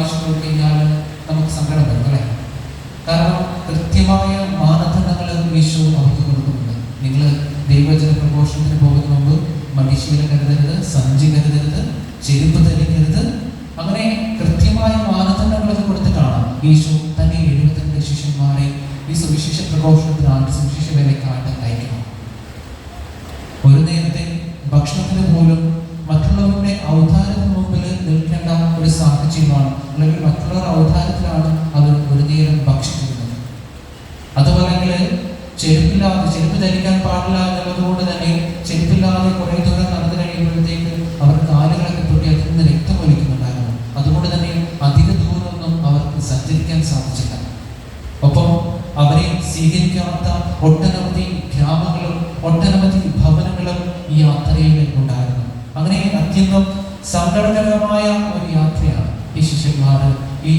വായിച്ചു പോയി കഴിഞ്ഞാൽ നമുക്ക് സങ്കടം വരും അല്ലേ? കാരണം കൃത്യമായ മാനദണ്ഡങ്ങൾ യേശു അവർക്ക് കൊടുക്കുന്നുണ്ട്. നിങ്ങൾ ദൈവവചന പ്രഘോഷണത്തിന് പോകുന്ന മുമ്പ് മടിശീല കരുതരുത്, സഞ്ചി കരുതരുത്, ചെരുപ്പ് ധരിക്കരുത്, അങ്ങനെ കൃത്യമായ മാനദണ്ഡങ്ങളൊക്കെ കൊടുത്തിട്ടാണ് യേശു തന്നെ 72 ശിഷ്യന്മാരെ ഈ സുവിശേഷ പ്രഘോഷണത്തിനായിട്ട് സുവിശേഷ വേലയ്ക്കായിട്ട് അയക്കണം. ഒരു നേരത്തെ ഭക്ഷണത്തിന് പോലും മറ്റുള്ളവരുടെ ഔദാര്യത്തിന് മുമ്പിൽ നിൽക്കേണ്ട ഒരു സാഹചര്യമാണ്, അല്ലെങ്കിൽ മറ്റുള്ളവരുടെ ഔദാര്യത്തിലാണ് അവർ ഒരു നേരം ഭക്ഷിക്കുന്നത്. അതുപോലെ ചെരുപ്പ് ധരിക്കാൻ പാടില്ല എന്നുള്ളതുകൊണ്ട് തന്നെ ചെരുപ്പില്ലാതെ കുറേ ദൂരം നടന്നു കഴിയുമ്പോഴത്തേക്ക് അവർ കാലുകളൊക്കെ പൊട്ടി അതിൽ നിന്ന് രക്തമൊലിക്കുന്നുണ്ടായിരുന്നു. അതുകൊണ്ട് തന്നെ അധിക ദൂരമൊന്നും അവർക്ക് സഞ്ചരിക്കാൻ സാധിച്ചില്ല. ഒപ്പം അവരെ സ്വീകരിക്കാത്ത ഒട്ടനവധി ഗ്രാമങ്ങളും ഒട്ടനവധി ഭവനങ്ങളും ഈ യാത്രയിൽ ഉണ്ടായിരുന്നു. അങ്ങനെ അത്യന്തം സങ്കടകരമായ ഒരു യാത്രയാണ് ഈ ശിഷ്യന്മാർ ഈ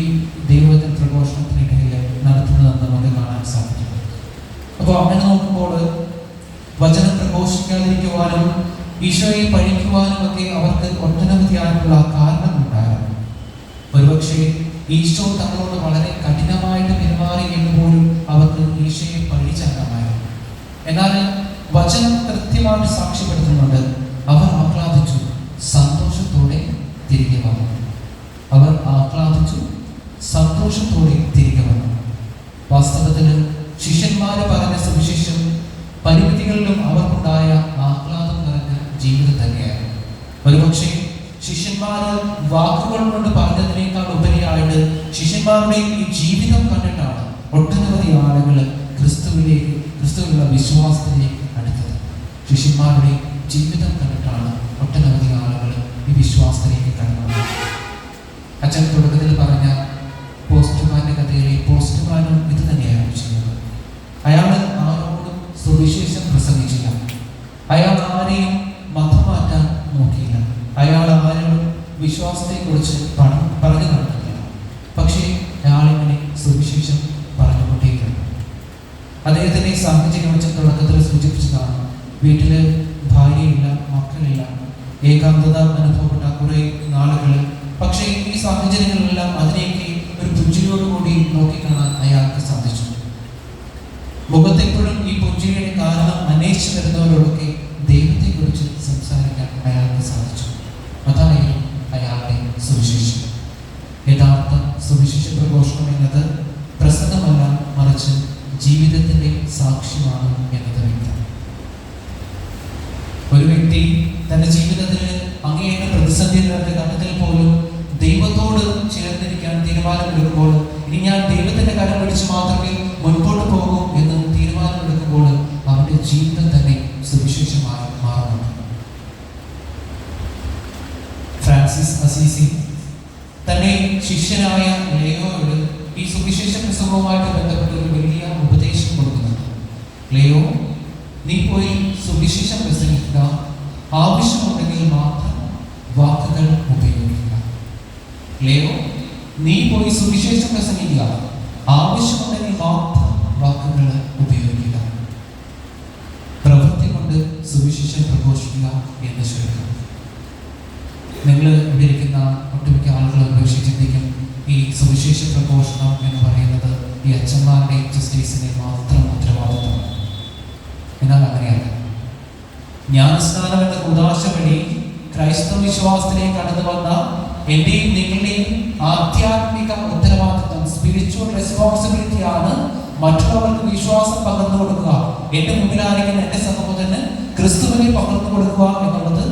ദൈവവചന പ്രഘോഷണത്തിനിടയിൽ നടത്തുന്നതെന്ന് നമുക്ക് കാണാൻ സാധിക്കും. അപ്പോൾ അങ്ങനെ നോക്കുമ്പോൾ വചനം പ്രഘോഷിക്കാതിരിക്കുവാനും ഈശോയെ പഴിക്കുവാനും ഒക്കെ അവർക്ക് ഒട്ടനവധിയായിട്ടുള്ള കാരണമുണ്ടായിരുന്നു. ഒരുപക്ഷെ ഈശോ തങ്ങളോട് വളരെ കഠിനമായിട്ട് പെരുമാറി എന്ന് പോലും അവർക്ക് ഈശോയെ പഴിച്ചാക്കാമായിരുന്നു. എന്നാൽ വചനം കൃത്യമായിട്ട് സാക്ഷ്യപ്പെടുത്തുന്നുണ്ട്. അവർ ആഹ്ലാദിച്ചു, സന്തോഷത്തോടെ തിരികെ വന്നു. അവർ ആഹ്ലാദിച്ചു, സന്തോഷത്തോടെ തിരികെ വന്നു. വാസ്തവത്തിൽ ശിഷ്യന്മാര് പറഞ്ഞ സുവിശേഷം പരിമിതികളിലും അവർക്കുണ്ടായ ആഹ്ലാദം നിറഞ്ഞ ജീവിതം തന്നെയായിരുന്നു. ഒരുപക്ഷെ ശിഷ്യന്മാര് വാക്കുകൾ കൊണ്ട് പറഞ്ഞതിനേക്കാൾ ഉപരിയായിട്ട് ശിഷ്യന്മാരുടെ ഈ ജീവിതം കണ്ടിട്ടാണ് ഒട്ടനവധി ആളുകൾ ക്രിസ്തുവിലുള്ള വിശ്വാസത്തിലേക്ക് അടുത്തത്. ശിഷ്യന്മാരുടെ ജീവിതം കണ്ടിട്ടാണ് ഒട്ടനവധി ആളുകൾ ഈ വിശ്വാസത്തിലേക്ക് കടന്നത്. അച്ഛൻ തുടക്കത്തിൽ പറഞ്ഞ പോസ്റ്റ്മാന്റെ കഥയിലെ പോസ്റ്റ്മാനും ഇത് തന്നെയായിരുന്നു ചെയ്യുന്നത്. അയാൾ ആരോടും സുവിശേഷം പ്രസംഗിച്ചില്ല. അയാൾ ആരെയും മതം മാറ്റാൻ നോക്കിയില്ല. അയാൾ ആരോടും വിശ്വാസത്തെക്കുറിച്ച് പറഞ്ഞു നടന്നില്ല. പക്ഷേ അയാളിങ്ങനെ സുവിശേഷം പറഞ്ഞുകൊണ്ടേയിരുന്നു. അദ്ദേഹത്തിന്റെ സാഹചര്യം വെച്ച തുടക്കത്തിൽ സൂചിപ്പിച്ചതാണ്. വീട്ടില് ഭാര്യയില്ല, മക്കളില്ല, ഏകാന്തത അനുഭവപ്പെട്ട കുറെ നാളുകൾ. പക്ഷേ ഈ സാഹചര്യങ്ങളിലെല്ലാം അതിനെയൊക്കെ ഒരു പുഞ്ചിരിയോടുകൂടി നോക്കിക്കാണാൻ അയാൾക്ക് സാധിച്ചു. മുഖത്തെപ്പോഴും ഈ പുഞ്ചിരിയുടെ കാരണം അന്വേഷിച്ചു വരുന്നവരോടൊക്കെ ദൈവത്തെക്കുറിച്ച് സംസാരിക്കാൻ അയാൾക്ക് സാധിച്ചു. അതായിരുന്നു അയാളുടെ സുവിശേഷം. യഥാർത്ഥ സുവിശേഷ പ്രഘോഷണം എന്നത് പ്രസംഗമല്ല, മറിച്ച് ജീവിതത്തിന്റെ സാക്ഷ്യമാണ് എന്നത് വ്യക്തം. ഒരു വ്യക്തി തന്റെ ജീവിതത്തിൽ അങ്ങേയറ്റ പ്രതിസന്ധി നിറഞ്ഞ ഘട്ടത്തിൽ പോലും ദൈവത്തോട് ചേർന്നിരിക്കാൻ തീരുമാനമെടുക്കുമ്പോൾ, ഇനി ഞാൻ ദൈവത്തിന്റെ കരം പിടിച്ച് മാത്രമേ മുൻപോട്ട് പോകൂ എന്ന് തീരുമാനമെടുക്കുമ്പോൾ അവന്റെ ജീവിതം തന്നെ സുവിശേഷമായി മാറുന്നുണ്ട്. ഫ്രാൻസിസ് അസീസി തന്നെ ശിഷ്യനായ ലിയോയോട് ഈ സുവിശേഷ പ്രസംഗവുമായിട്ട് ബന്ധപ്പെട്ട ഒരു വലിയ ഉപദേശം കൊടുക്കുന്നുണ്ട്. ലിയോ, നീ പോയി സുവിശേഷം പ്രസംഗിക്കുക, ആവശ്യമുണ്ടെങ്കിൽ മാത്രം വാക്കുകൾ ഉപയോഗിക്കുക. ലിയോ, നീ പോയി സുവിശേഷം പ്രസംഗിക്കുക, ആവശ്യമുണ്ടെങ്കിൽ മാത്രം വാക്കുകൾ ഉപയോഗിക്കുക. പ്രവൃത്തി കൊണ്ട് സുവിശേഷം പ്രഘോഷിക്കുക എന്ന് ചുരുക്കം. നിങ്ങൾ ഇവിടെ ഇരിക്കുന്ന ഒട്ടുമിക്ക ആളുകൾ ഒരുപക്ഷെ ചിന്തിക്കും, ഈ സുവിശേഷ പ്രഘോഷണം എന്ന് പറയുന്നത് ഈ അച്ഛന്മാരുടെ ജസ്റ്റിസിനെ മാത്രം ഉത്തരവാദിത്വമാണ്. എന്നാൽ അങ്ങനെയല്ല. ജ്ഞാനസ്നാനം എന്ന കൂദാശ വഴി ക്രൈസ്തവ വിശ്വാസത്തിലേക്ക് കടന്നു വന്ന എന്റെയും നിങ്ങളുടെയും ആധ്യാത്മിക ഉത്തരവാദിത്വം, സ്പിരിച്വൽ റെസ്പോൺസിബിലിറ്റി ആണ് മറ്റുള്ളവർക്ക് വിശ്വാസം പകർന്നു കൊടുക്കുക. എന്റെ മുമ്പിലായിരിക്കുന്ന എന്റെ സഹോദരന് ക്രിസ്തുവിനെ പകർന്നു കൊടുക്കുക എന്നുള്ളത്